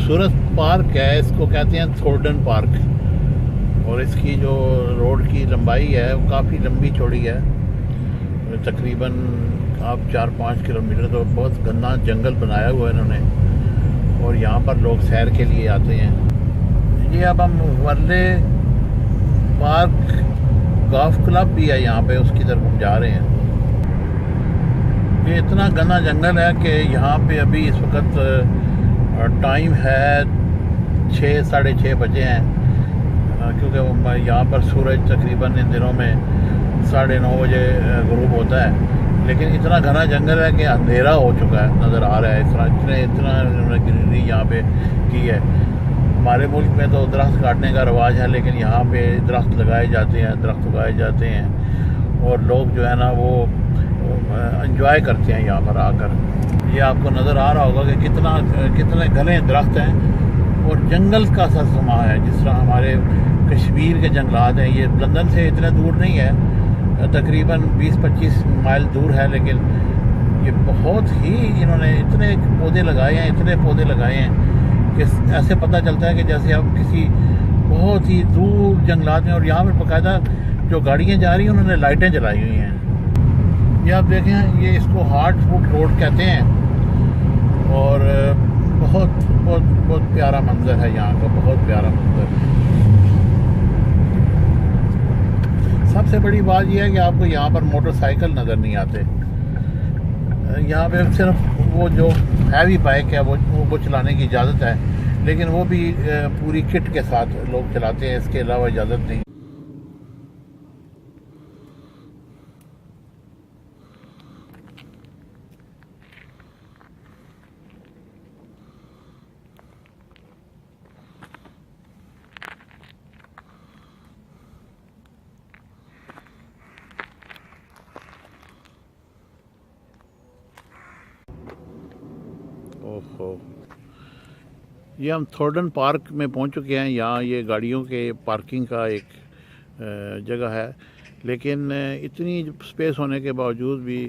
खूबसूरत पार्क है, इसको कहते हैं थोर्डन पार्क। और इसकी जो रोड की लंबाई है वो काफ़ी लंबी चौड़ी है, तकरीबन आप 4-5 किलोमीटर। तो बहुत घना जंगल बनाया हुआ है इन्होंने, और यहाँ पर लोग सैर के लिए आते हैं। ये अब हम वर्ले पार्क गोल्फ क्लब भी है यहाँ पे, उसकी तरफ हम जा रहे हैं। ये इतना घना जंगल है कि यहाँ पे अभी इस वक्त टाइम है 6-6:30 बजे हैं, क्योंकि यहाँ पर सूरज तकरीबन इन दिनों में 9:30 बजे गुरूब होता है। लेकिन इतना घना जंगल है कि अंधेरा हो चुका है, नज़र आ रहा है। इतना ग्रीनरी यहाँ पे की है। हमारे मुल्क में तो दरख्त काटने का रवाज है, लेकिन यहाँ पे दरख्त लगाए जाते हैं, दरख्त उगाए जाते हैं, और लोग जो है ना वो एंजॉय करते हैं यहाँ पर आकर। ये आपको नज़र आ रहा होगा कि कितने घने दरख्त हैं और जंगल का सा समा है, जिस तरह हमारे कश्मीर के जंगलात हैं। ये लंदन से इतने दूर नहीं है, तकरीबन 20-25 माइल दूर है, लेकिन ये बहुत ही इन्होंने इतने पौधे लगाए हैं कि ऐसे पता चलता है कि जैसे आप किसी बहुत ही दूर जंगलात में। और यहाँ पर बाकायदा जो गाड़ियाँ जा रही हैं उन्होंने लाइटें जलाई हुई हैं। ये आप देखें, ये इसको हार्ट फूट रोड कहते हैं, और बहुत बहुत बहुत प्यारा मंजर है यहाँ का, बहुत प्यारा मंजर। सबसे बड़ी बात यह है कि आपको यहाँ पर मोटरसाइकिल नज़र नहीं आते। यहाँ पे सिर्फ वो जो हैवी बाइक है वो चलाने की इजाज़त है, लेकिन वो भी पूरी किट के साथ लोग चलाते हैं, इसके अलावा इजाज़त नहीं। ओहो, ये हम थॉर्डन पार्क में पहुंच चुके हैं। यहाँ ये गाड़ियों के पार्किंग का एक जगह है, लेकिन इतनी स्पेस होने के बावजूद भी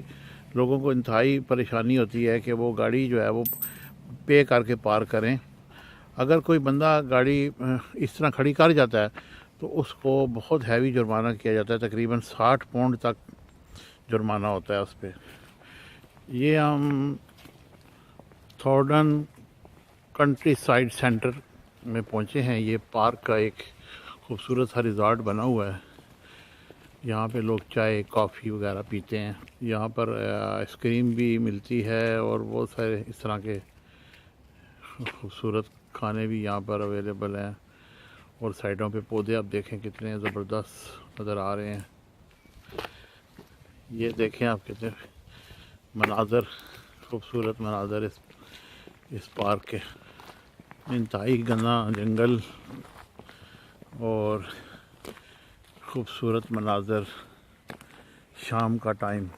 लोगों को इंतहाई परेशानी होती है कि वो गाड़ी जो है वो पे करके पार्क करें। अगर कोई बंदा गाड़ी इस तरह खड़ी कर जाता है तो उसको बहुत हैवी जुर्माना किया जाता है, तकरीबन 60 पाउंड तक जुर्माना होता है उस पर। ये हम थॉर्डन कंट्री साइड सेंटर में पहुंचे हैं। ये पार्क का एक खूबसूरत सा रिज़ॉर्ट बना हुआ है। यहाँ पे लोग चाय कॉफ़ी वगैरह पीते हैं। यहाँ पर आइसक्रीम भी मिलती है और बहुत सारे इस तरह के खूबसूरत खाने भी यहाँ पर अवेलेबल हैं। और साइडों पे पौधे आप देखें कितने ज़बरदस्त नज़र आ रहे हैं। ये देखें आप कितने मनाज़र, खूबसूरत मनाज़र इस पार्क के। इंतहाई घना जंगल और खूबसूरत मनाज़र, शाम का टाइम।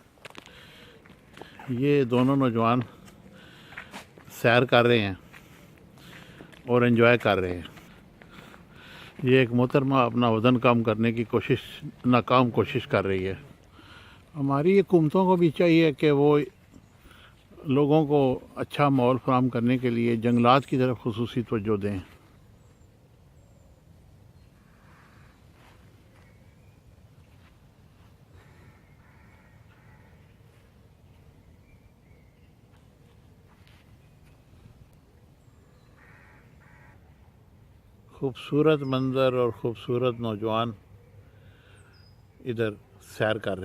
ये दोनों नौजवान सैर कर रहे हैं और एंजॉय कर रहे हैं। ये एक मोहतरमा अपना वज़न कम करने की नाकाम कोशिश कर रही है। हमारी हुकूमतों को भी चाहिए कि वो लोगों को अच्छा माहौल फराहम करने के लिए जंगलात की तरफ खुसूसी तवज्जो दें। खूबसूरत मंज़र और ख़ूबसूरत नौजवान इधर सैर कर रहे हैं।